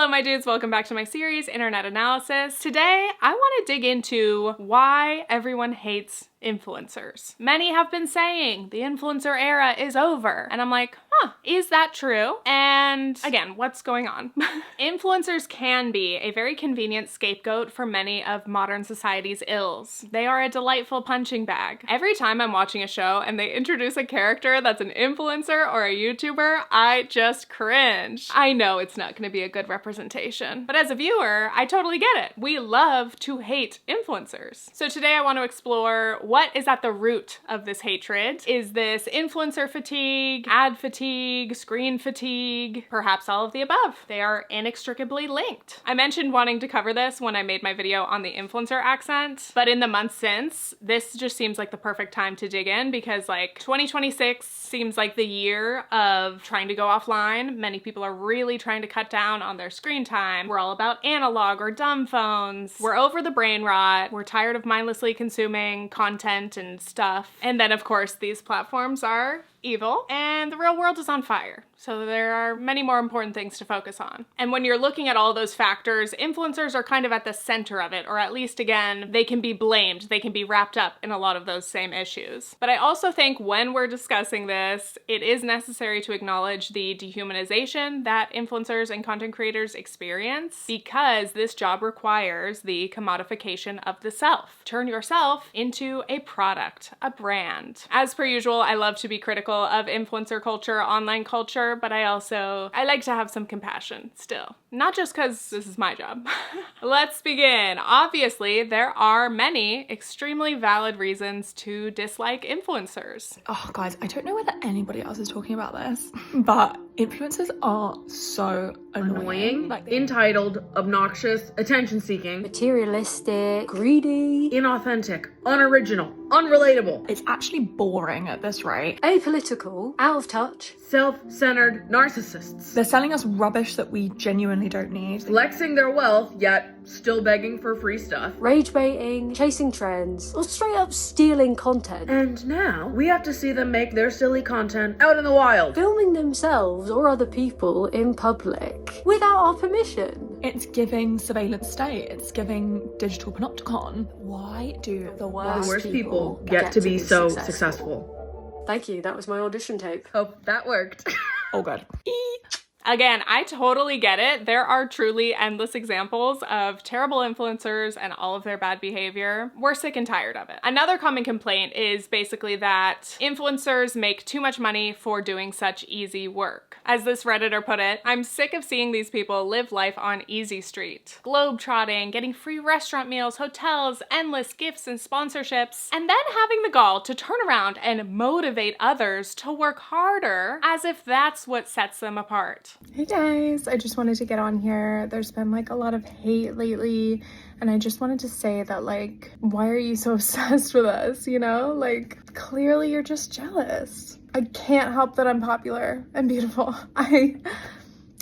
Hello my dudes, welcome back to my series, Internet Analysis. Today, I want to dig into why everyone hates influencers. Many have been saying the influencer era is over, and I'm like, is that true? And again, what's going on? Influencers can be a very convenient scapegoat for many of modern society's ills. They are a delightful punching bag. Every time I'm watching a show and they introduce a character that's an influencer or a YouTuber, I just cringe. I know it's not going to be a good representation, but as a viewer, I totally get it. We love to hate influencers. So today I want to explore what is at the root of this hatred. Is this influencer fatigue, ad fatigue, screen fatigue, perhaps all of the above? They are inextricably linked. I mentioned wanting to cover this when I made my video on the influencer accent, but in the months since, this just seems like the perfect time to dig in because like 2026 seems like the year of trying to go offline. Many people are really trying to cut down on their screen time. We're all about analog or dumb phones. We're over the brain rot. We're tired of mindlessly consuming content and stuff. And then of course these platforms are evil and the real world is on fire. So there are many more important things to focus on. And when you're looking at all those factors, influencers are kind of at the center of it, or at least again, they can be blamed. They can be wrapped up in a lot of those same issues. But I also think when we're discussing this, it is necessary to acknowledge the dehumanization that influencers and content creators experience because this job requires the commodification of the self. Turn yourself into a product, a brand. As per usual, I love to be critical of influencer culture, online culture, but I like to have some compassion still. Not just because this is my job. Let's begin. Obviously, there are many extremely valid reasons to dislike influencers. Oh, guys, I don't know whether anybody else is talking about this, but influencers are so annoying. Like entitled, obnoxious, attention-seeking, materialistic, greedy, inauthentic, unoriginal, unrelatable. It's actually boring at this rate. apolitical, out of touch, Self-centered narcissists. They're selling us rubbish that we genuinely don't need. Flexing their wealth, yet still begging for free stuff. rage baiting, chasing trends, or straight up stealing content. And now, we have to see them make their silly content out in the wild. Filming themselves or other people in public without our permission. It's giving surveillance state. It's giving digital panopticon. Why do the The worst, worst people get to be so successful. Thank you, that was my audition tape. Hope that worked. Oh, good. Again, I totally get it. There are truly endless examples of terrible influencers and all of their bad behavior. We're sick and tired of it. Another common complaint is basically that influencers make too much money for doing such easy work. As this Redditor put it, I'm sick of seeing these people live life on easy street. Globetrotting, getting free restaurant meals, hotels, endless gifts and sponsorships, and then having the gall to turn around and motivate others to work harder as if that's what sets them apart. Hey guys, I just wanted to get on here. There's been like a lot of hate lately, and I just wanted to say that like, why are you so obsessed with us, you know? Like, clearly you're just jealous. I can't help that I'm popular and beautiful.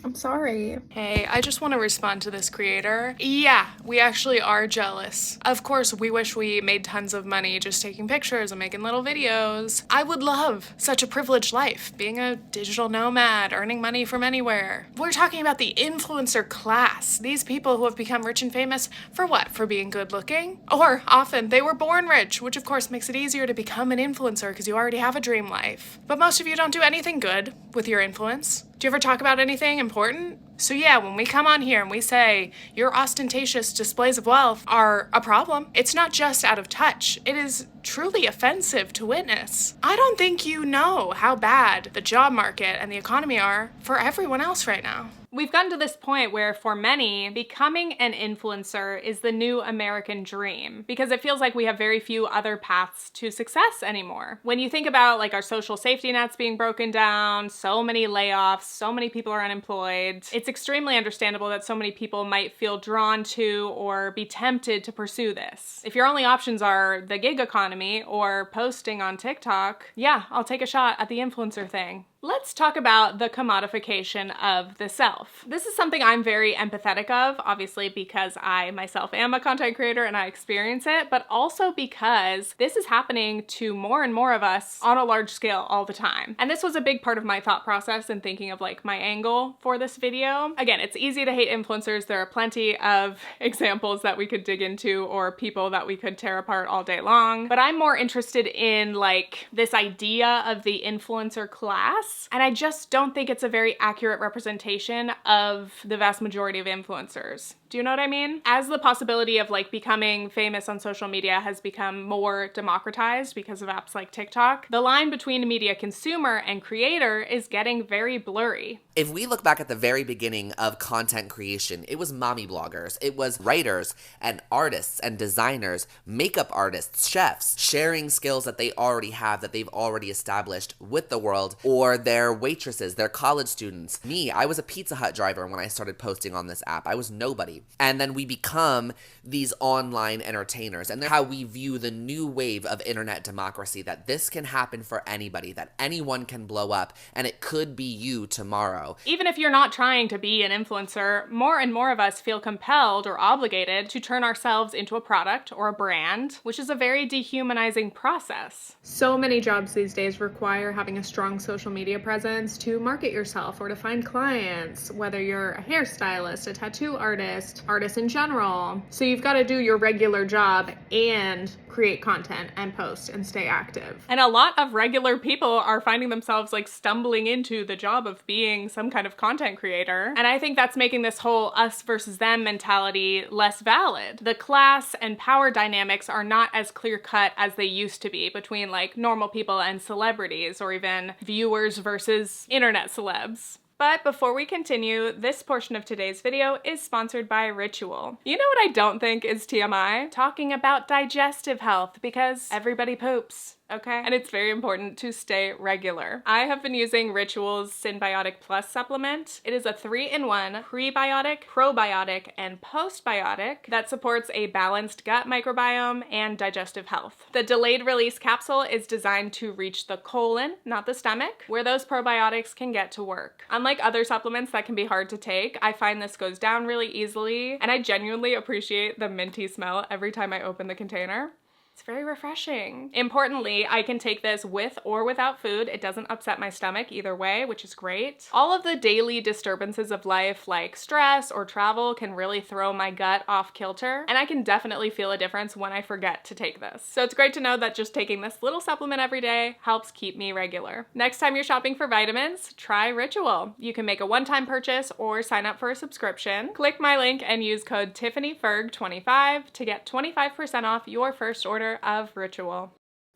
I'm sorry. Hey, I just want to respond to this creator. Yeah, we actually are jealous. Of course, we wish we made tons of money just taking pictures and making little videos. I would love such a privileged life, being a digital nomad, earning money from anywhere. We're talking about the influencer class. These people who have become rich and famous for what? For being good looking? Or often they were born rich, which of course makes it easier to become an influencer because you already have a dream life. But most of you don't do anything good with your influence. Do you ever talk about anything important? So yeah, when we come on here and we say your ostentatious displays of wealth are a problem, it's not just out of touch. It is truly offensive to witness. I don't think you know how bad the job market and the economy are for everyone else right now. We've gotten to this point where for many, becoming an influencer is the new American dream because it feels like we have very few other paths to success anymore. When you think about like our social safety nets being broken down, so many layoffs, so many people are unemployed, it's extremely understandable that so many people might feel drawn to or be tempted to pursue this. If your only options are the gig economy or posting on TikTok, yeah, I'll take a shot at the influencer thing. Let's talk about the commodification of the self. This is something I'm very empathetic of, obviously because I myself am a content creator and I experience it, but also because this is happening to more and more of us on a large scale all the time. And this was a big part of my thought process in thinking of like my angle for this video. Again, it's easy to hate influencers. There are plenty of examples that we could dig into or people that we could tear apart all day long, but I'm more interested in like this idea of the influencer class. And I just don't think it's a very accurate representation of the vast majority of influencers. Do you know what I mean? As the possibility of like becoming famous on social media has become more democratized because of apps like TikTok, the line between media consumer and creator is getting very blurry. If we look back at the very beginning of content creation, it was mommy bloggers, it was writers and artists and designers, makeup artists, chefs, sharing skills that they already have, that they've already established with the world, or their waitresses, their college students. Me, I was a Pizza Hut driver when I started posting on this app. I was nobody. And then we become these online entertainers. And that's how we view the new wave of internet democracy, that this can happen for anybody, that anyone can blow up, and it could be you tomorrow. Even if you're not trying to be an influencer, more and more of us feel compelled or obligated to turn ourselves into a product or a brand, which is a very dehumanizing process. So many jobs these days require having a strong social media presence to market yourself or to find clients, whether you're a hairstylist, a tattoo artist in general. So you've got to do your regular job and create content and post and stay active. And a lot of regular people are finding themselves like stumbling into the job of being some kind of content creator. And I think that's making this whole us versus them mentality less valid. The class and power dynamics are not as clear cut as they used to be between like normal people and celebrities, or even viewers versus internet celebs. But before we continue, this portion of today's video is sponsored by Ritual. You know what I don't think is TMI? Talking about digestive health, because everybody poops. Okay? And it's very important to stay regular. I have been using Ritual's Synbiotic Plus supplement. It is a 3-in-1 prebiotic, probiotic, and postbiotic that supports a balanced gut microbiome and digestive health. The delayed release capsule is designed to reach the colon, not the stomach, where those probiotics can get to work. Unlike other supplements that can be hard to take, I find this goes down really easily, and I genuinely appreciate the minty smell every time I open the container. It's very refreshing. Importantly, I can take this with or without food. It doesn't upset my stomach either way, which is great. All of the daily disturbances of life, like stress or travel, can really throw my gut off kilter, and I can definitely feel a difference when I forget to take this. So it's great to know that just taking this little supplement every day helps keep me regular. Next time you're shopping for vitamins, try Ritual. You can make a one-time purchase or sign up for a subscription. Click my link and use code tiffanyferg25 to get 25% off your first order of Ritual.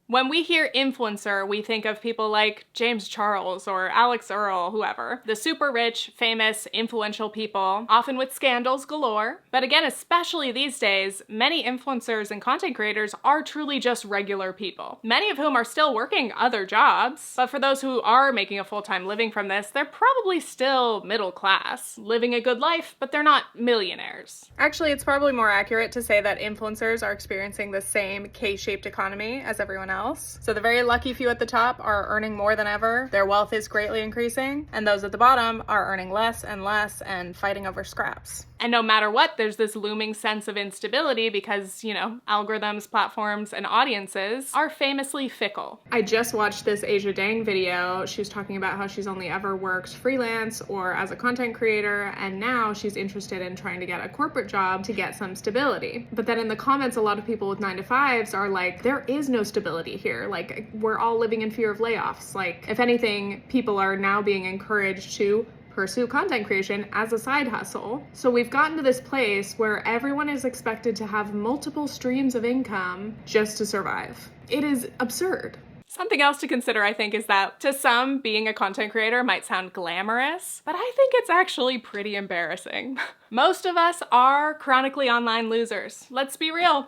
When we hear influencer, we think of people like James Charles or Alex Earl, whoever. The super rich, famous, influential people, often with scandals galore. But again, especially these days, many influencers and content creators are truly just regular people, many of whom are still working other jobs. But for those who are making a full-time living from this, they're probably still middle class, living a good life, but they're not millionaires. Actually, it's probably more accurate to say that influencers are experiencing the same K-shaped economy as everyone else. So the very lucky few at the top are earning more than ever, their wealth is greatly increasing, and those at the bottom are earning less and fighting over scraps. And no matter what, there's this looming sense of instability because, you know, algorithms, platforms, and audiences are famously fickle. I just watched this Asia Dang video. She was talking about how she's only ever worked freelance or as a content creator, and now she's interested in trying to get a corporate job to get some stability. But then in the comments, a lot of people with 9-to-5s are like, there is no stability here. Like, we're all living in fear of layoffs. Like, if anything, people are now being encouraged to pursue content creation as a side hustle. So we've gotten to this place where everyone is expected to have multiple streams of income just to survive. It is absurd. Something else to consider, I think, is that to some, being a content creator might sound glamorous, but I think it's actually pretty embarrassing. Most of us are chronically online losers. Let's be real.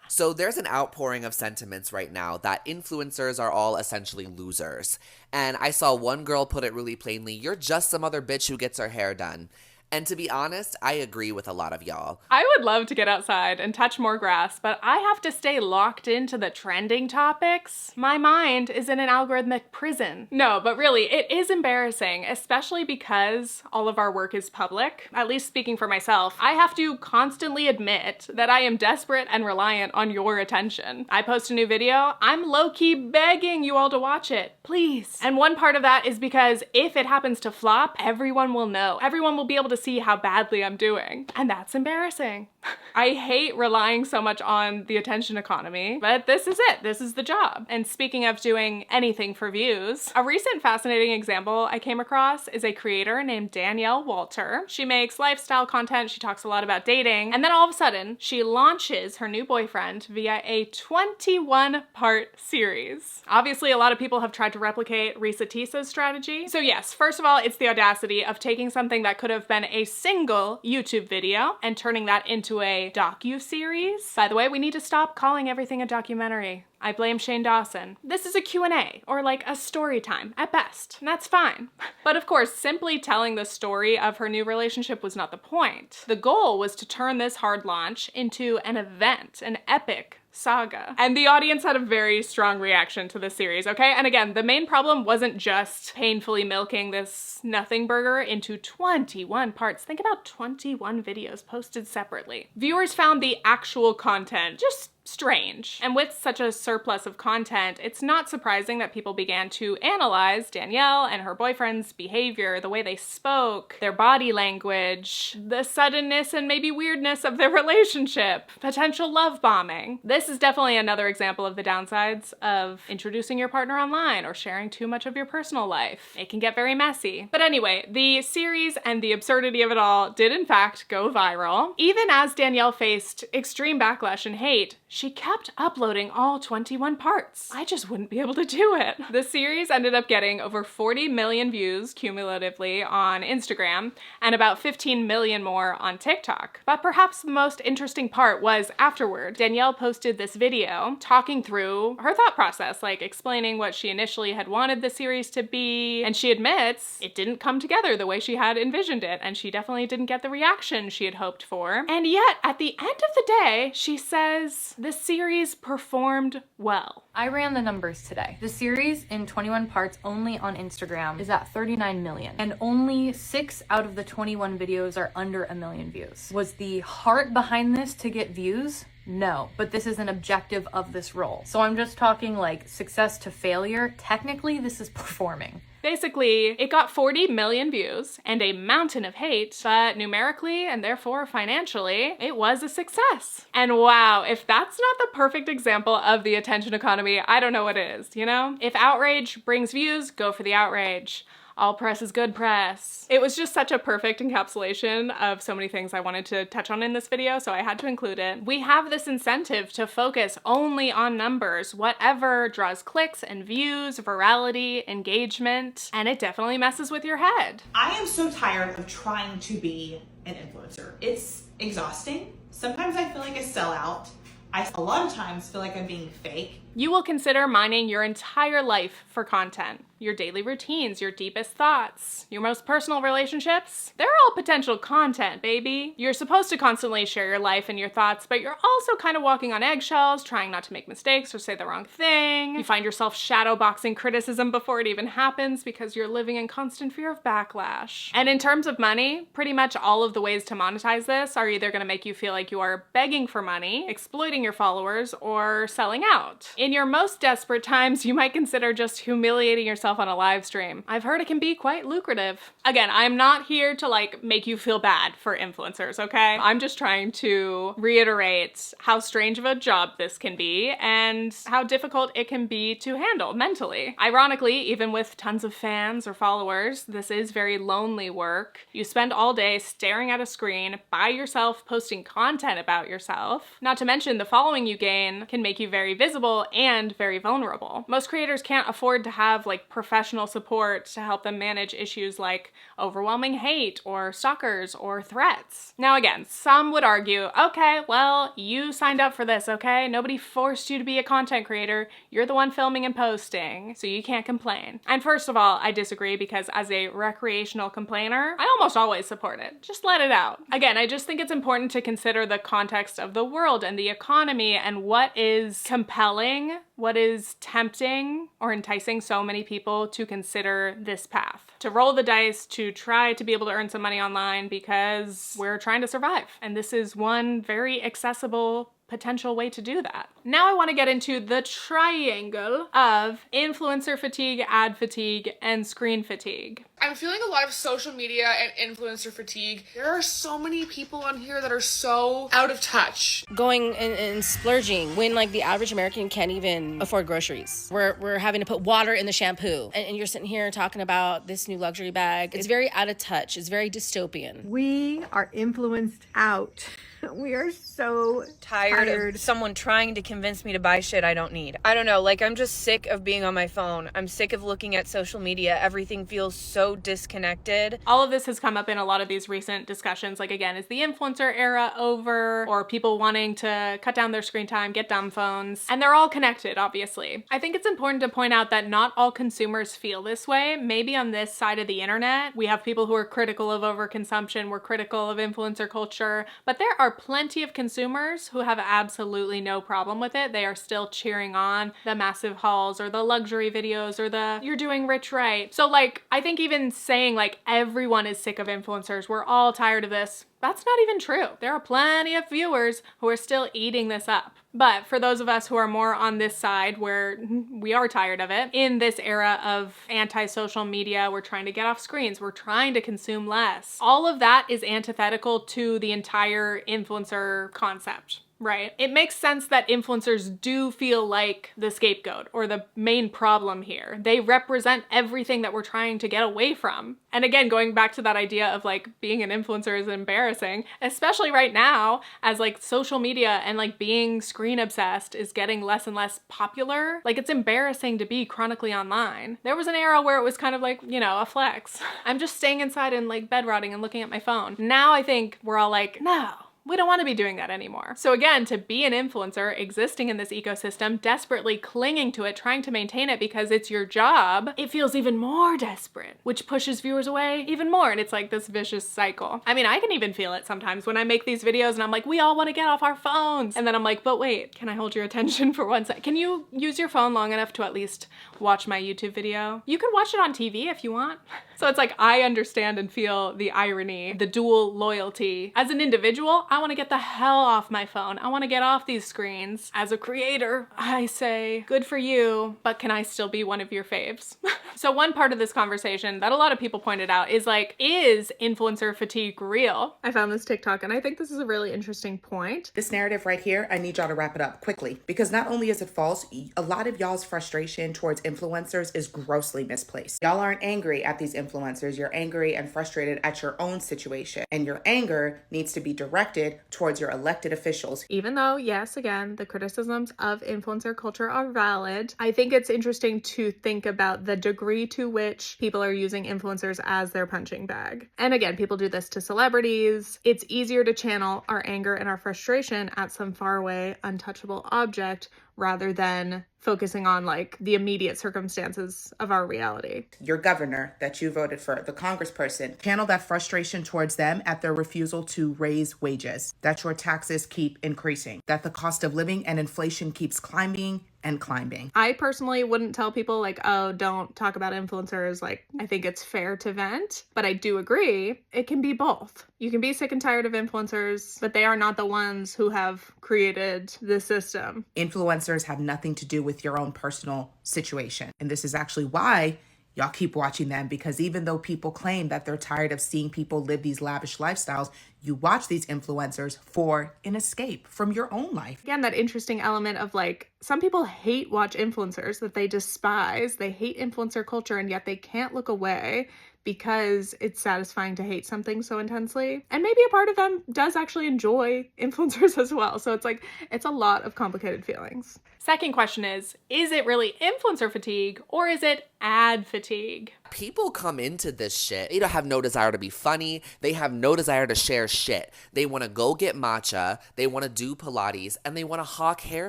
So there's an outpouring of sentiments right now that influencers are all essentially losers. And I saw one girl put it really plainly, you're just some other bitch who gets her hair done. And to be honest, I agree with a lot of y'all. I would love to get outside and touch more grass, but I have to stay locked into the trending topics. My mind is in an algorithmic prison. No, but really, it is embarrassing, especially because all of our work is public. At least speaking for myself, I have to constantly admit that I am desperate and reliant on your attention. I post a new video, I'm low-key begging you all to watch it, please. And one part of that is because if it happens to flop, everyone will know. Everyone will be able to see how badly I'm doing. And that's embarrassing. I hate relying so much on the attention economy, but this is it. This is the job. And speaking of doing anything for views, a recent fascinating example I came across is a creator named Danielle Walter. She makes lifestyle content, she talks a lot about dating, and then all of a sudden, she launches her new boyfriend via a 21-part series. Obviously, a lot of people have tried to replicate Risa Tissa's strategy. So yes, first of all, it's the audacity of taking something that could have been a single YouTube video and turning that into a docu-series. By the way, we need to stop calling everything a documentary. I blame Shane Dawson. This is a Q&A, or like a story time at best, and that's fine. But of course, simply telling the story of her new relationship was not the point. The goal was to turn this hard launch into an event, an epic saga. And the audience had a very strong reaction to the series, okay? And again, the main problem wasn't just painfully milking this nothing burger into 21 parts. Think about 21 videos posted separately. Viewers found the actual content just strange. And with such a surplus of content, it's not surprising that people began to analyze Danielle and her boyfriend's behavior, the way they spoke, their body language, the suddenness and maybe weirdness of their relationship, potential love bombing. This is definitely another example of the downsides of introducing your partner online or sharing too much of your personal life. It can get very messy. But anyway, the series and the absurdity of it all did in fact go viral. Even as Danielle faced extreme backlash and hate, she kept uploading all 21 parts. I just wouldn't be able to do it. The series ended up getting over 40 million views cumulatively on Instagram and about 15 million more on TikTok. But perhaps the most interesting part was afterward. Danielle posted this video talking through her thought process, like explaining what she initially had wanted the series to be, and she admits it didn't come together the way she had envisioned it, and she definitely didn't get the reaction she had hoped for. And yet, at the end of the day, she says, the series performed well. I ran the numbers today. The series in 21 parts only on Instagram is at 39 million, and only 6 out of the 21 videos are under 1 million views. Was the heart behind this to get views? No, but this is an objective of this role. So I'm just talking like success to failure. Technically, this is performing. Basically, it got 40 million views and a mountain of hate, but numerically and therefore financially, it was a success. And wow, if that's not the perfect example of the attention economy, I don't know what is, you know? If outrage brings views, go for the outrage. All press is good press. It was just such a perfect encapsulation of so many things I wanted to touch on in this video, so I had to include it. We have this incentive to focus only on numbers, whatever draws clicks and views, virality, engagement, and it definitely messes with your head. I am so tired of trying to be an influencer. It's exhausting. Sometimes I feel like a sellout. A lot of times feel like I'm being fake. You will consider mining your entire life for content. Your daily routines, your deepest thoughts, your most personal relationships, they're all potential content, baby. You're supposed to constantly share your life and your thoughts, but you're also kind of walking on eggshells, trying not to make mistakes or say the wrong thing. You find yourself shadowboxing criticism before it even happens because you're living in constant fear of backlash. And in terms of money, pretty much all of the ways to monetize this are either gonna make you feel like you are begging for money, exploiting your followers, or selling out. In your most desperate times, you might consider just humiliating yourself on a live stream. I've heard it can be quite lucrative. Again, I'm not here to like make you feel bad for influencers, okay? I'm just trying to reiterate how strange of a job this can be and how difficult it can be to handle mentally. Ironically, even with tons of fans or followers, this is very lonely work. You spend all day staring at a screen by yourself, posting content about yourself. Not to mention the following you gain can make you very visible and very vulnerable. Most creators can't afford to have like professional support to help them manage issues like overwhelming hate or stalkers or threats. Now again, some would argue, okay, well, you signed up for this, okay? Nobody forced you to be a content creator. You're the one filming and posting, so you can't complain. And first of all, I disagree because as a recreational complainer, I almost always support it. Just let it out. Again, I just think it's important to consider the context of the world and the economy and what is compelling, what is tempting or enticing so many people to consider this path, to roll the dice, to try to be able to earn some money online because we're trying to survive. And this is one very accessible potential way to do that. Now I want to get into the triangle of influencer fatigue, ad fatigue, and screen fatigue. I'm feeling a lot of social media and influencer fatigue. There are so many people on here that are so out of touch. Going and splurging when like the average American can't even afford groceries. We're having to put water in the shampoo. And you're sitting here talking about this new luxury bag. It's very out of touch. It's very dystopian. We are influenced out. We are so tired of someone trying to convince me to buy shit I don't need. I don't know, like I'm just sick of being on my phone. I'm sick of looking at social media. Everything feels so disconnected. All of this has come up in a lot of these recent discussions. Like again, is the influencer era over? Or people wanting to cut down their screen time, get dumb phones? And they're all connected, obviously. I think it's important to point out that not all consumers feel this way. Maybe on this side of the internet, we have people who are critical of overconsumption, we're critical of influencer culture, but there are plenty of consumers who have absolutely no problem with it. They are still cheering on the massive hauls or the luxury videos or the you're doing rich right. So like, I think even saying like everyone is sick of influencers, we're all tired of this, that's not even true. There are plenty of viewers who are still eating this up. But for those of us who are more on this side where we are tired of it, in this era of anti-social media, we're trying to get off screens, we're trying to consume less. All of that is antithetical to the entire influencer concept. Right? It makes sense that influencers do feel like the scapegoat or the main problem here. They represent everything that we're trying to get away from. And again, going back to that idea of like being an influencer is embarrassing, especially right now as like social media and like being screen obsessed is getting less and less popular. Like it's embarrassing to be chronically online. There was an era where it was kind of like, you know, a flex. I'm just staying inside and like bed rotting and looking at my phone. Now I think we're all like, no. We don't want to be doing that anymore. So again, to be an influencer existing in this ecosystem, desperately clinging to it, trying to maintain it because it's your job, it feels even more desperate, which pushes viewers away even more. And it's like this vicious cycle. I mean, I can even feel it sometimes when I make these videos and I'm like, we all want to get off our phones. And then I'm like, but wait, can I hold your attention for 1 second? Can you use your phone long enough to at least watch my YouTube video? You can watch it on TV if you want. So it's like, I understand and feel the irony, the dual loyalty. As an individual, I want to get the hell off my phone. I want to get off these screens. As a creator, I say, good for you, but can I still be one of your faves? So one part of this conversation that a lot of people pointed out is like, is influencer fatigue real? I found this TikTok and I think this is a really interesting point. This narrative right here, I need y'all to wrap it up quickly because not only is it false, a lot of y'all's frustration towards influencers is grossly misplaced. Y'all aren't angry at these influencers. You're angry and frustrated at your own situation, and your anger needs to be directed towards your elected officials. Even though, yes, again, the criticisms of influencer culture are valid, I think it's interesting to think about the degree to which people are using influencers as their punching bag. And again, people do this to celebrities. It's easier to channel our anger and our frustration at some faraway, untouchable object rather than focusing on like the immediate circumstances of our reality. Your governor that you voted for, the congressperson, channel that frustration towards them at their refusal to raise wages, that your taxes keep increasing, that the cost of living and inflation keeps climbing and climbing. I personally wouldn't tell people like, oh, don't talk about influencers. Like, I think it's fair to vent, but I do agree it can be both. You can be sick and tired of influencers, but they are not the ones who have created the system. Influencers have nothing to do with your own personal situation. And this is actually why y'all keep watching them, because even though people claim that they're tired of seeing people live these lavish lifestyles, you watch these influencers for an escape from your own life. Again, that interesting element of like, some people hate watch influencers that they despise. They hate influencer culture, and yet they can't look away. because it's satisfying to hate something so intensely. And maybe a part of them does actually enjoy influencers as well. So it's like, it's a lot of complicated feelings. Second question is it really influencer fatigue or is it ad fatigue? People come into this shit. They don't have no desire to be funny. They have no desire to share shit. They want to go get matcha. They want to do Pilates. And they want to hawk hair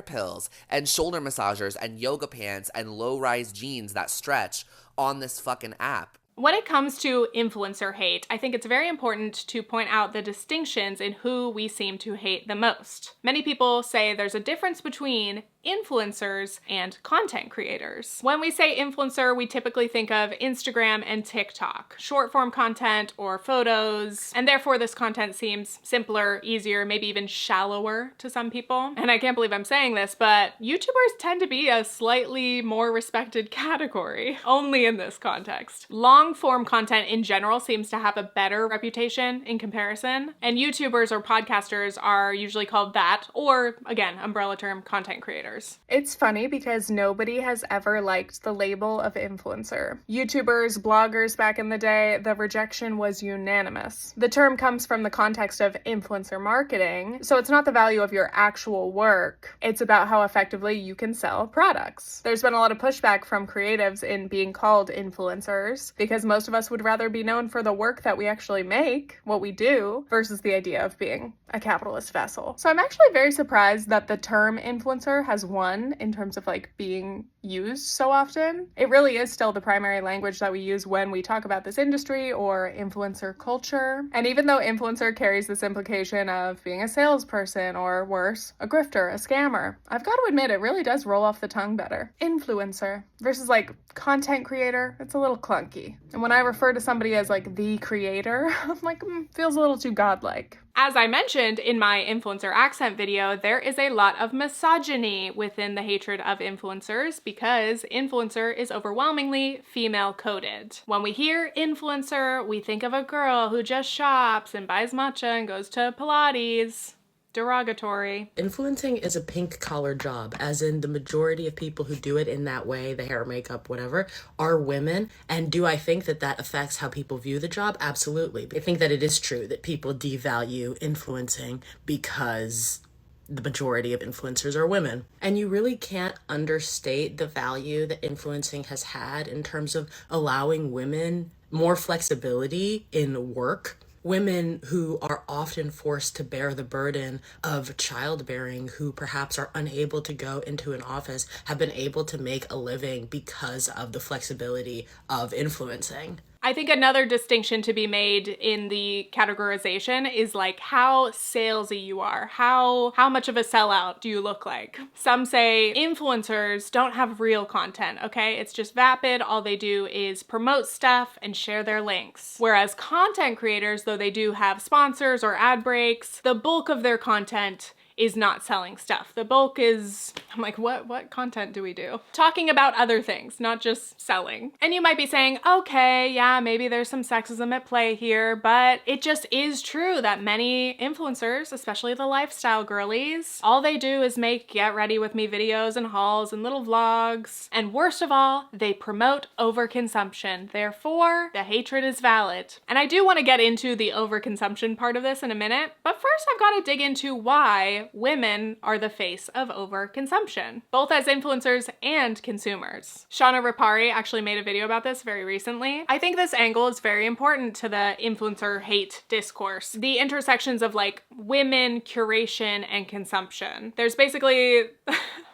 pills and shoulder massagers and yoga pants and low-rise jeans that stretch on this fucking app. When it comes to influencer hate, I think it's very important to point out the distinctions in who we seem to hate the most. Many people say there's a difference between influencers and content creators. When we say influencer, we typically think of Instagram and TikTok, short form content or photos, and therefore this content seems simpler, easier, maybe even shallower to some people. And I can't believe I'm saying this, but YouTubers tend to be a slightly more respected category, only in this context. Long form content in general seems to have a better reputation in comparison, and YouTubers or podcasters are usually called that, or again, umbrella term, content creators. It's funny because nobody has ever liked the label of influencer. YouTubers, bloggers back in the day, the rejection was unanimous. The term comes from the context of influencer marketing, so it's not the value of your actual work, it's about how effectively you can sell products. There's been a lot of pushback from creatives in being called influencers because most of us would rather be known for the work that we actually make, what we do, versus the idea of being a capitalist vessel. So I'm actually very surprised that the term influencer has won in terms of like being used so often. It really is still the primary language that we use when we talk about this industry or influencer culture. And even though influencer carries this implication of being a salesperson or worse, a grifter, a scammer, I've got to admit it really does roll off the tongue better. Influencer versus like content creator, it's a little clunky. And when I refer to somebody as like the creator, I'm like, feels a little too godlike. As I mentioned in my influencer accent video, there is a lot of misogyny within the hatred of influencers because influencer is overwhelmingly female coded. When we hear influencer, we think of a girl who just shops and buys matcha and goes to Pilates. Derogatory. Influencing is a pink collar job, as in the majority of people who do it in that way, the hair, makeup, whatever, are women. And do I think that that affects how people view the job? Absolutely. I think that it is true that people devalue influencing because the majority of influencers are women. And you really can't understate the value that influencing has had in terms of allowing women more flexibility in work. Women who are often forced to bear the burden of childbearing, who perhaps are unable to go into an office, have been able to make a living because of the flexibility of influencing. I think another distinction to be made in the categorization is like how salesy you are. How much of a sellout do you look like? Some say influencers don't have real content, okay? It's just vapid. All they do is promote stuff and share their links. Whereas content creators, though they do have sponsors or ad breaks, the bulk of their content is not selling stuff. The bulk is, I'm like, what content do we do? Talking about other things, not just selling. And you might be saying, okay, yeah, maybe there's some sexism at play here, but it just is true that many influencers, especially the lifestyle girlies, all they do is make get ready with me videos and hauls and little vlogs. And worst of all, they promote overconsumption. Therefore, the hatred is valid. And I do want to get into the overconsumption part of this in a minute, but first I've got to dig into why women are the face of overconsumption, both as influencers and consumers. Shauna Rapari actually made a video about this very recently. I think this angle is very important to the influencer hate discourse. The intersections of like women, curation, and consumption. There's basically,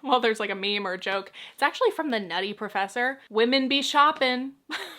well, there's like a meme or a joke. It's actually from the Nutty Professor. Women be shopping.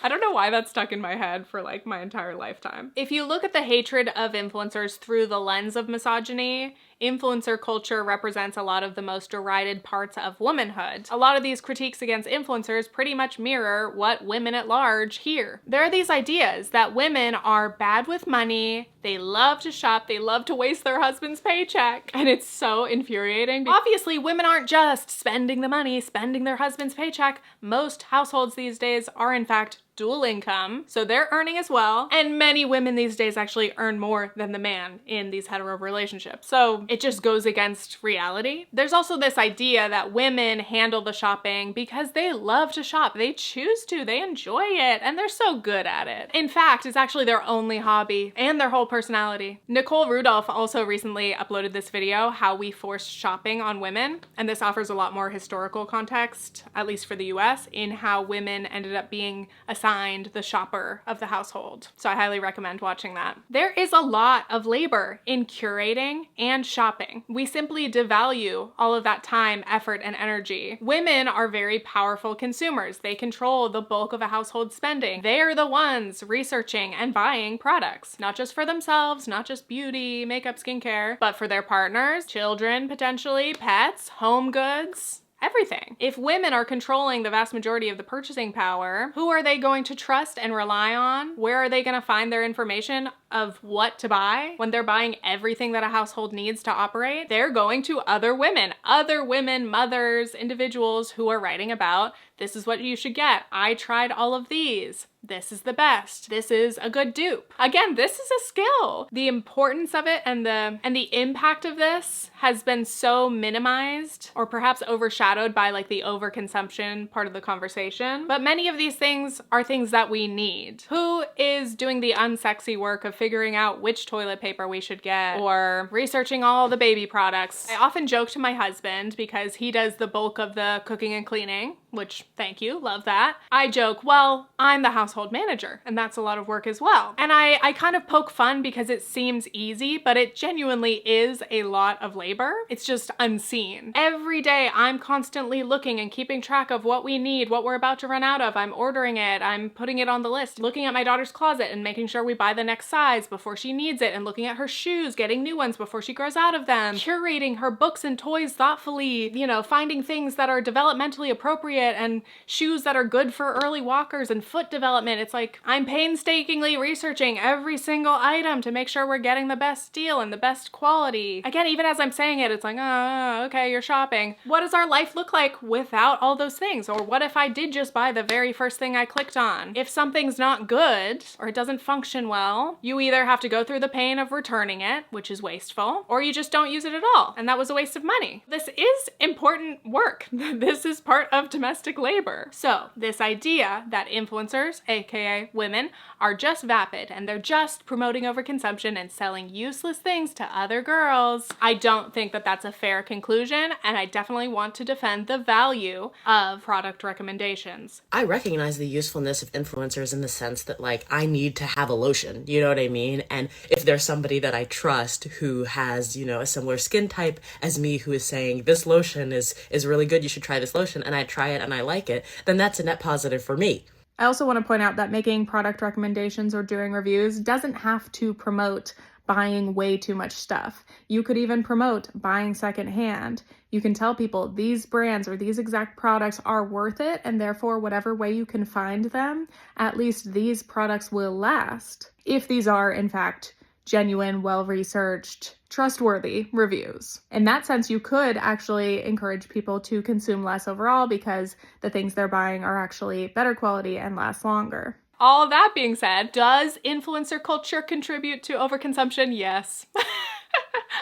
I don't know why that stuck in my head for like my entire lifetime. If you look at the hatred of influencers through the lens of misogyny, influencer culture represents a lot of the most derided parts of womanhood. A lot of these critiques against influencers pretty much mirror what women at large hear. There are these ideas that women are bad with money, they love to shop, they love to waste their husband's paycheck, and it's so infuriating. Obviously, women aren't just spending the money, spending their husband's paycheck. Most households these days are in fact dual income, so they're earning as well. And many women these days actually earn more than the man in these hetero relationships. So it just goes against reality. There's also this idea that women handle the shopping because they love to shop. They choose to, they enjoy it, and they're so good at it. In fact, it's actually their only hobby and their whole personality. Nicole Rudolph also recently uploaded this video, How We Forced Shopping on Women, and this offers a lot more historical context, at least for the US, in how women ended up being assigned the shopper of the household. So I highly recommend watching that. There is a lot of labor in curating and shopping. We simply devalue all of that time, effort, and energy. Women are very powerful consumers. They control the bulk of a household spending. They're the ones researching and buying products, not just for themselves, not just beauty, makeup, skincare, but for their partners, children, potentially, pets, home goods, everything. If women are controlling the vast majority of the purchasing power, who are they going to trust and rely on? Where are they going to find their information of what to buy when they're buying everything that a household needs to operate? They're going to other women, mothers, individuals who are writing about, this is what you should get. I tried all of these. This is the best. This is a good dupe. Again, this is a skill. The importance of it and the impact of this has been so minimized or perhaps overshadowed by like the overconsumption part of the conversation. But many of these things are things that we need. Who is doing the unsexy work of figuring out which toilet paper we should get or researching all the baby products? I often joke to my husband because he does the bulk of the cooking and cleaning, which thank you, love that. I joke, well, I'm the household manager and that's a lot of work as well. And I kind of poke fun because it seems easy, but it genuinely is a lot of labor. It's just unseen. Every day I'm constantly looking and keeping track of what we need, what we're about to run out of. I'm ordering it, I'm putting it on the list, looking at my daughter's closet and making sure we buy the next size before she needs it, and looking at her shoes, getting new ones before she grows out of them, curating her books and toys thoughtfully, you know, finding things that are developmentally appropriate and shoes that are good for early walkers and foot development. It's like I'm painstakingly researching every single item to make sure we're getting the best deal and the best quality. Again, even as I'm saying it, it's like, oh, okay, you're shopping. What does our life look like without all those things? Or what if I did just buy the very first thing I clicked on? If something's not good or it doesn't function well, you either have to go through the pain of returning it, which is wasteful, or you just don't use it at all, and that was a waste of money. This is important work. This is part of domestic labor. So this idea that influencers, aka women, are just vapid and they're just promoting overconsumption and selling useless things to other girls, I don't think that that's a fair conclusion, and I definitely want to defend the value of product recommendations. I recognize the usefulness of influencers in the sense that, like, I need to have a lotion, you know what I mean? And if there's somebody that I trust who has, you know, a similar skin type as me who is saying, this lotion is really good, you should try this lotion, and I try it and I like it, then that's a net positive for me. I also want to point out that making product recommendations or doing reviews doesn't have to promote buying way too much stuff. You could even promote buying secondhand. You can tell people these brands or these exact products are worth it, and therefore whatever way you can find them, at least these products will last. If these are, in fact, genuine, well-researched, trustworthy reviews. In that sense, you could actually encourage people to consume less overall because the things they're buying are actually better quality and last longer. All of that being said, does influencer culture contribute to overconsumption? Yes.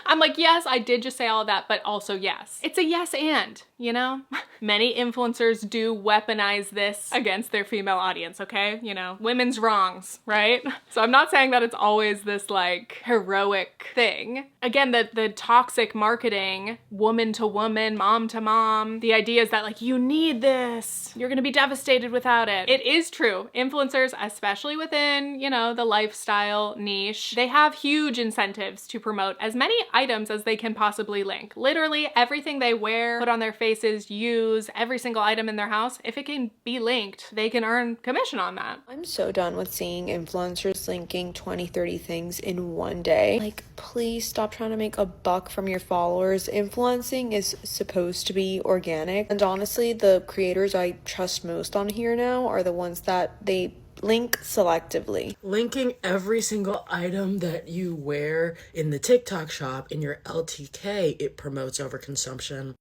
I'm like, yes, I did just say all of that, but also yes. It's a yes and, you know? Many influencers do weaponize this against their female audience, okay? You know, women's wrongs, right? So I'm not saying that it's always this like heroic thing. Again, the toxic marketing, woman to woman, mom to mom, the idea is that like, you need this, you're gonna be devastated without it. It is true. Influencers, especially within, you know, the lifestyle niche, they have huge incentives to promote as many items as they can possibly link. Literally everything they wear, put on their faces, use, every single item in their house, if it can be linked, they can earn commission on that. I'm so done with seeing influencers linking 20, 30 things in one day. Like, please stop trying to make a buck from your followers. Influencing is supposed to be organic. And honestly, the creators I trust most on here now are the ones that they Link selectively. Linking every single item that you wear in the TikTok shop in your LTK, it promotes overconsumption.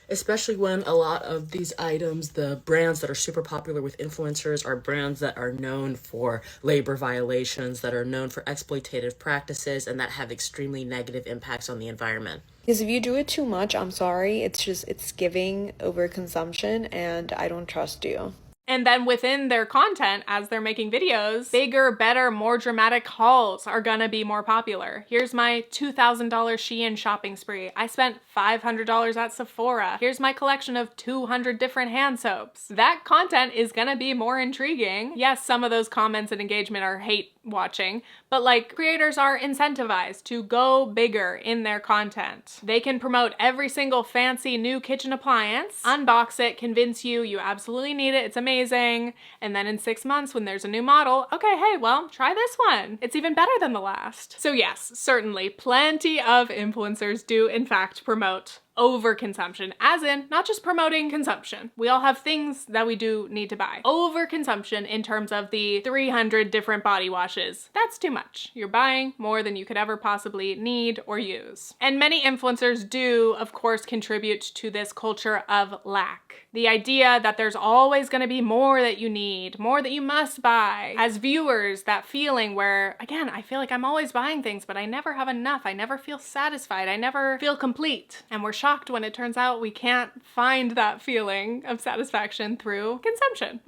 Especially when a lot of these items, the brands that are super popular with influencers, are brands that are known for labor violations, that are known for exploitative practices, and that have extremely negative impacts on the environment. Because if you do it too much, I'm sorry, it's giving overconsumption, and I don't trust you. And then within their content, as they're making videos, bigger, better, more dramatic hauls are gonna be more popular. Here's my $2,000 Shein shopping spree. I spent $500 at Sephora. Here's my collection of 200 different hand soaps. That content is gonna be more intriguing. Yes, some of those comments and engagement are hate watching, but like, creators are incentivized to go bigger in their content. They can promote every single fancy new kitchen appliance, unbox it, convince you you absolutely need it, it's amazing, and then in 6 months when there's a new model, okay, hey, well, try this one. It's even better than the last. So yes, certainly plenty of influencers do in fact promote overconsumption, as in not just promoting consumption. We all have things that we do need to buy. Overconsumption in terms of the 300 different body washes. That's too much. You're buying more than you could ever possibly need or use. And many influencers do, of course, contribute to this culture of lack. The idea that there's always going to be more that you need, more that you must buy. As viewers, that feeling where, again, I feel like I'm always buying things, but I never have enough. I never feel satisfied. I never feel complete. And we're shocked when it turns out we can't find that feeling of satisfaction through consumption.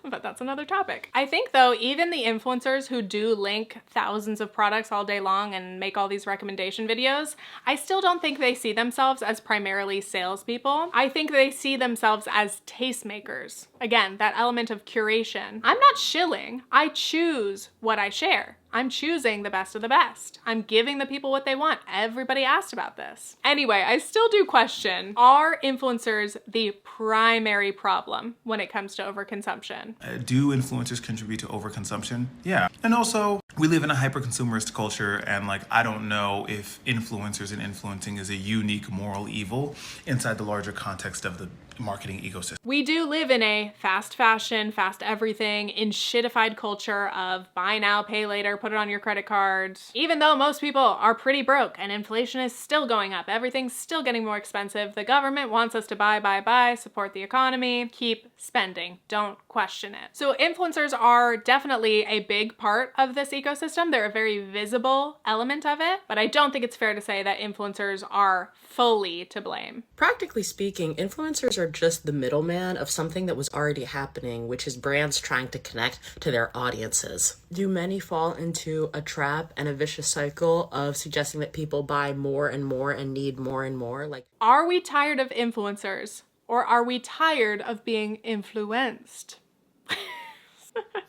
But that's another topic. I think though, even the influencers who do link thousands of products all day long and make all these recommendation videos, I still don't think they see themselves as primarily salespeople. I think they see themselves as tastemakers. Again, that element of curation. I'm not shilling. I choose what I share. I'm choosing the best of the best. I'm giving the people what they want. Everybody asked about this. Anyway, I still do question, are influencers the primary problem when it comes to overconsumption? Do influencers contribute to overconsumption? Yeah. And also, we live in a hyper-consumerist culture, and like, I don't know if influencers and influencing is a unique moral evil inside the larger context of the marketing ecosystem. We do live in a fast fashion, fast everything, in shitified culture of buy now, pay later, put it on your credit card. Even though most people are pretty broke and inflation is still going up, everything's still getting more expensive, the government wants us to buy, support the economy, keep spending, don't question it. So influencers are definitely a big part of this ecosystem. They're a very visible element of it, but I don't think it's fair to say that influencers are fully to blame. Practically speaking, influencers are just the middleman of something that was already happening, which is brands trying to connect to their audiences. Do many fall into a trap and a vicious cycle of suggesting that people buy more and more and need more and more? Like, are we tired of influencers, or are we tired of being influenced?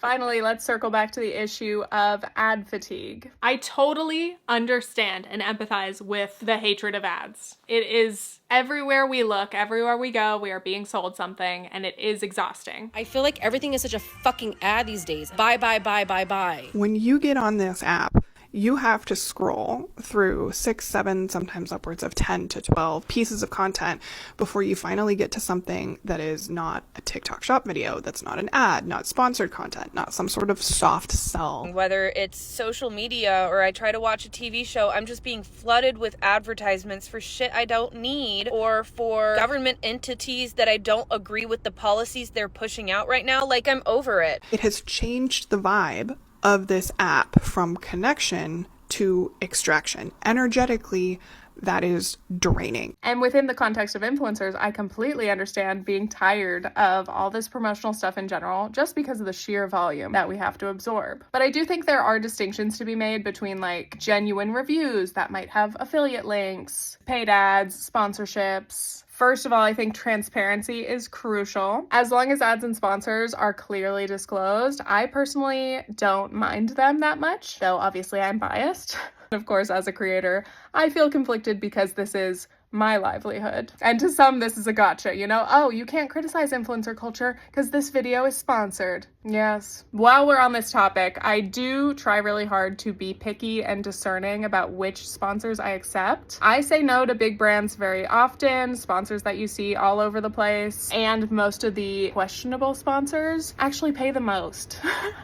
Finally, let's circle back to the issue of ad fatigue. I totally understand and empathize with the hatred of ads. It is everywhere we look, everywhere we go, we are being sold something, and it is exhausting. I feel like everything is such a fucking ad these days. Buy, buy, buy, buy, buy. When you get on this app, you have to scroll through 6, 7, sometimes upwards of 10 to 12 pieces of content before you finally get to something that is not a TikTok shop video, that's not an ad, not sponsored content, not some sort of soft sell. Whether it's social media or I try to watch a TV show, I'm just being flooded with advertisements for shit I don't need, or for government entities that I don't agree with the policies they're pushing out right now. Like, I'm over it. It has changed the vibe of this app from connection to extraction. Energetically, that is draining. And within the context of influencers, I completely understand being tired of all this promotional stuff in general, just because of the sheer volume that we have to absorb. But I do think there are distinctions to be made between like genuine reviews that might have affiliate links, paid ads, sponsorships. First of all, I think transparency is crucial. As long as ads and sponsors are clearly disclosed, I personally don't mind them that much, though obviously I'm biased. Of course, as a creator, I feel conflicted because this is my livelihood. And to some, this is a gotcha, you know? Oh, you can't criticize influencer culture because this video is sponsored. Yes. While we're on this topic, I do try really hard to be picky and discerning about which sponsors I accept. I say no to big brands very often, sponsors that you see all over the place, and most of the questionable sponsors actually pay the most.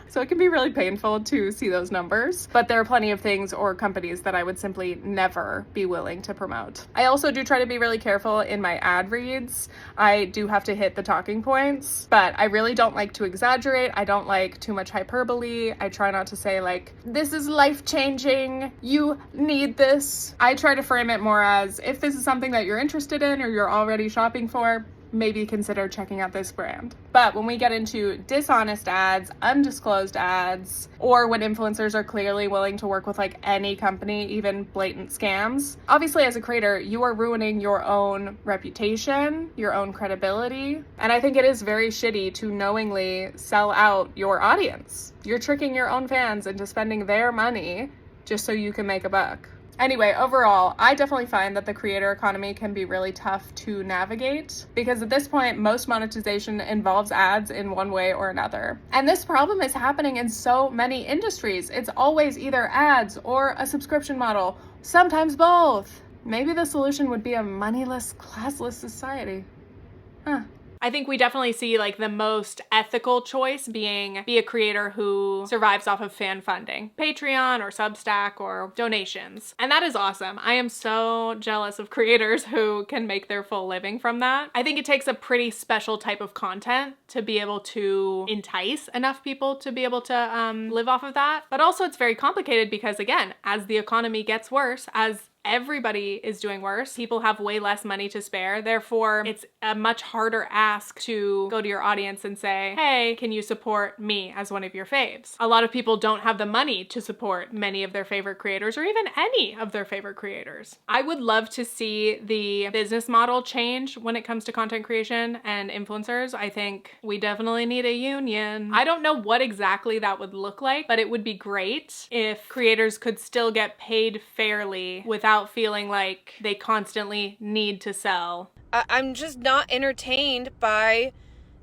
So it can be really painful to see those numbers, but there are plenty of things or companies that I would simply never be willing to promote. I also do try to be really careful in my ad reads. I do have to hit the talking points, but I really don't like to exaggerate. I don't like too much hyperbole. I try not to say like, this is life-changing, you need this. I try to frame it more as, if this is something that you're interested in or you're already shopping for, maybe consider checking out this brand. But when we get into dishonest ads, undisclosed ads, or when influencers are clearly willing to work with like any company, even blatant scams, obviously as a creator, you are ruining your own reputation, your own credibility. And I think it is very shitty to knowingly sell out your audience. You're tricking your own fans into spending their money just so you can make a buck. Anyway, overall, I definitely find that the creator economy can be really tough to navigate because at this point, most monetization involves ads in one way or another. And this problem is happening in so many industries. It's always either ads or a subscription model, sometimes both. Maybe the solution would be a moneyless, classless society. I think we definitely see like the most ethical choice being be a creator who survives off of fan funding, Patreon or Substack or donations. And that is awesome. I am so jealous of creators who can make their full living from that. I think it takes a pretty special type of content to be able to entice enough people to be able to live off of that. But also it's very complicated because again, as the economy gets worse, as everybody is doing worse, people have way less money to spare. Therefore, it's a much harder ask to go to your audience and say, hey, can you support me as one of your faves? A lot of people don't have the money to support many of their favorite creators or even any of their favorite creators. I would love to see the business model change when it comes to content creation and influencers. I think we definitely need a union. I don't know what exactly that would look like, but it would be great if creators could still get paid fairly without feeling like they constantly need to sell. I'm just not entertained by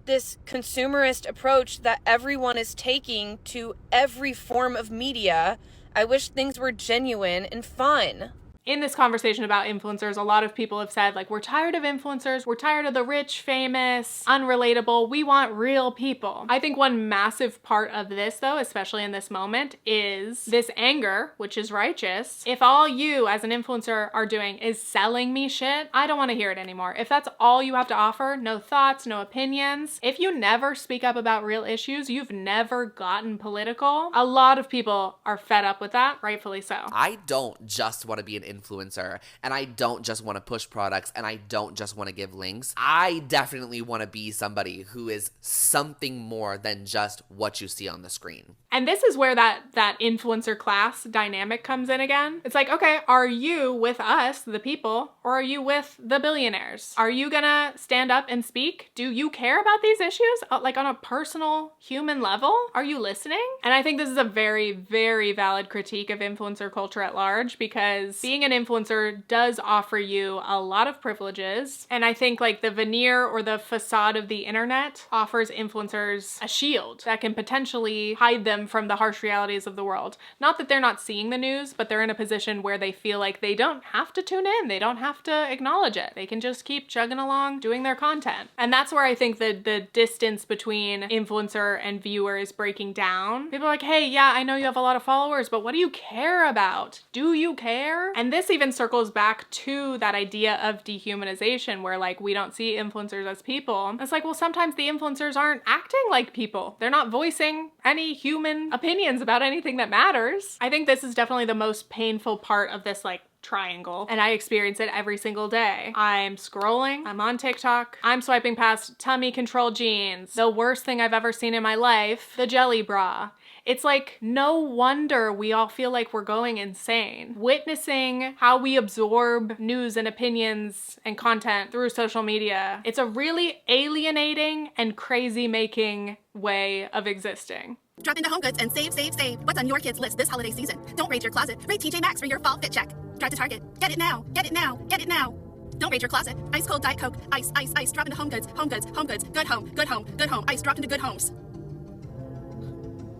this consumerist approach that everyone is taking to every form of media. I wish things were genuine and fun. In this conversation about influencers, a lot of people have said, like, we're tired of influencers, we're tired of the rich, famous, unrelatable, we want real people. I think one massive part of this, though, especially in this moment, is this anger, which is righteous. If all you as an influencer are doing is selling me shit, I don't want to hear it anymore. If that's all you have to offer, no thoughts, no opinions, if you never speak up about real issues, you've never gotten political, a lot of people are fed up with that, rightfully so. I don't just want to be an influencer, and I don't just want to push products, and I don't just want to give links. I definitely want to be somebody who is something more than just what you see on the screen. And this is where that influencer class dynamic comes in again. It's like, okay, are you with us, the people, or are you with the billionaires? Are you gonna stand up and speak? Do you care about these issues? Like on a personal human level? Are you listening? And I think this is a very, very valid critique of influencer culture at large, because being an influencer does offer you a lot of privileges. And I think like the veneer or the facade of the internet offers influencers a shield that can potentially hide them from the harsh realities of the world. Not that they're not seeing the news, but they're in a position where they feel like they don't have to tune in. They don't have to acknowledge it. They can just keep chugging along doing their content. And that's where I think the distance between influencer and viewer is breaking down. People are like, hey, yeah, I know you have a lot of followers, but what do you care about? Do you care? And this even circles back to that idea of dehumanization where like we don't see influencers as people. It's like, well, sometimes the influencers aren't acting like people. They're not voicing any human opinions about anything that matters. I think this is definitely the most painful part of this like triangle, and I experience it every single day. I'm scrolling, I'm on TikTok, I'm swiping past tummy control jeans, the worst thing I've ever seen in my life, the jelly bra. It's like, no wonder we all feel like we're going insane. Witnessing how we absorb news and opinions and content through social media, it's a really alienating and crazy-making way of existing. Drop into HomeGoods and save, save, save. What's on your kids' list this holiday season? Don't raid your closet. Raid TJ Maxx for your fall fit check. Drive to Target. Get it now. Get it now. Get it now. Don't raid your closet. Ice cold Diet Coke. Ice, ice, ice. Drop into HomeGoods. HomeGoods. HomeGoods. Good home. Good home. Good home. Ice. Drop into Good Homes.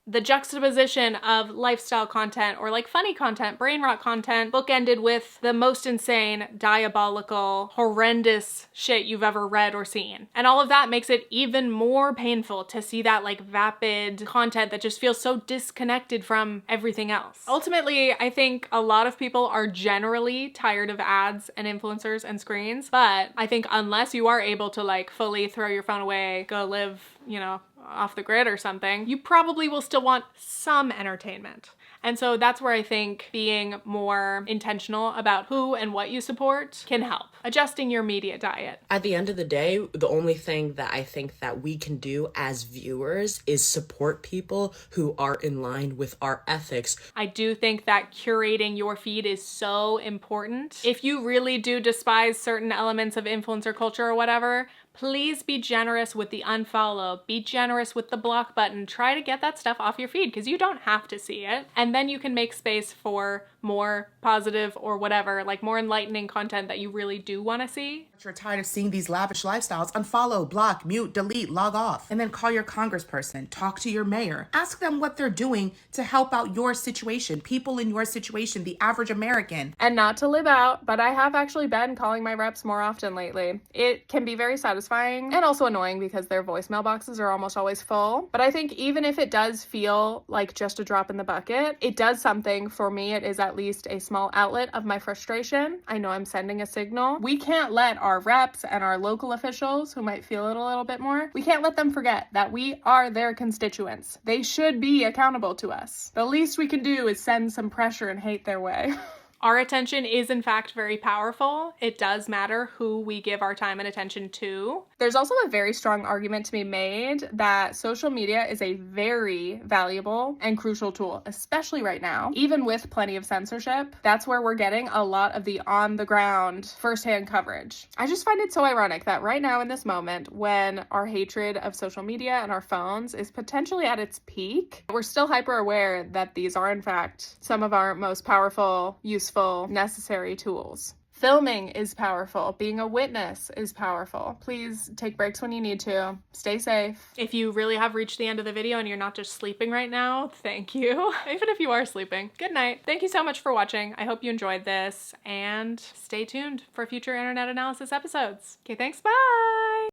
The juxtaposition of lifestyle content or like funny content, brain rot content, bookended with the most insane, diabolical, horrendous shit you've ever read or seen. And all of that makes it even more painful to see that like vapid content that just feels so disconnected from everything else. Ultimately, I think a lot of people are generally tired of ads and influencers and screens, but I think unless you are able to like fully throw your phone away, go live, you know, off the grid or something, you probably will still want some entertainment. And so that's where I think being more intentional about who and what you support can help. Adjusting your media diet. At the end of the day, the only thing that I think that we can do as viewers is support people who are in line with our ethics. I do think that curating your feed is so important. If you really do despise certain elements of influencer culture or whatever, please be generous with the unfollow, be generous with the block button. Try to get that stuff off your feed because you don't have to see it. And then you can make space for more positive or whatever, like more enlightening content that you really do want to see. If you're tired of seeing these lavish lifestyles, unfollow, block, mute, delete, log off. And then call your congressperson, talk to your mayor, ask them what they're doing to help out your situation, people in your situation, the average American. And not to live out, but I have actually been calling my reps more often lately. It can be very satisfying and also annoying because their voicemail boxes are almost always full. But I think even if it does feel like just a drop in the bucket, it does something for me. It is at least a small outlet of my frustration. I know I'm sending a signal. We can't let our reps and our local officials who might feel it a little bit more, we can't let them forget that we are their constituents. They should be accountable to us. The least we can do is send some pressure and hate their way. Our attention is in fact very powerful. It does matter who we give our time and attention to. There's also a very strong argument to be made that social media is a very valuable and crucial tool, especially right now, even with plenty of censorship. That's where we're getting a lot of the on-the-ground, firsthand coverage. I just find it so ironic that right now in this moment, when our hatred of social media and our phones is potentially at its peak, we're still hyper aware that these are in fact some of our most powerful, useful, necessary tools. Filming is powerful. Being a witness is powerful. Please take breaks when you need to. Stay safe. If you really have reached the end of the video and you're not just sleeping right now, thank you. Even if you are sleeping, good night. Thank you so much for watching. I hope you enjoyed this and stay tuned for future internet analysis episodes. Okay, thanks. Bye.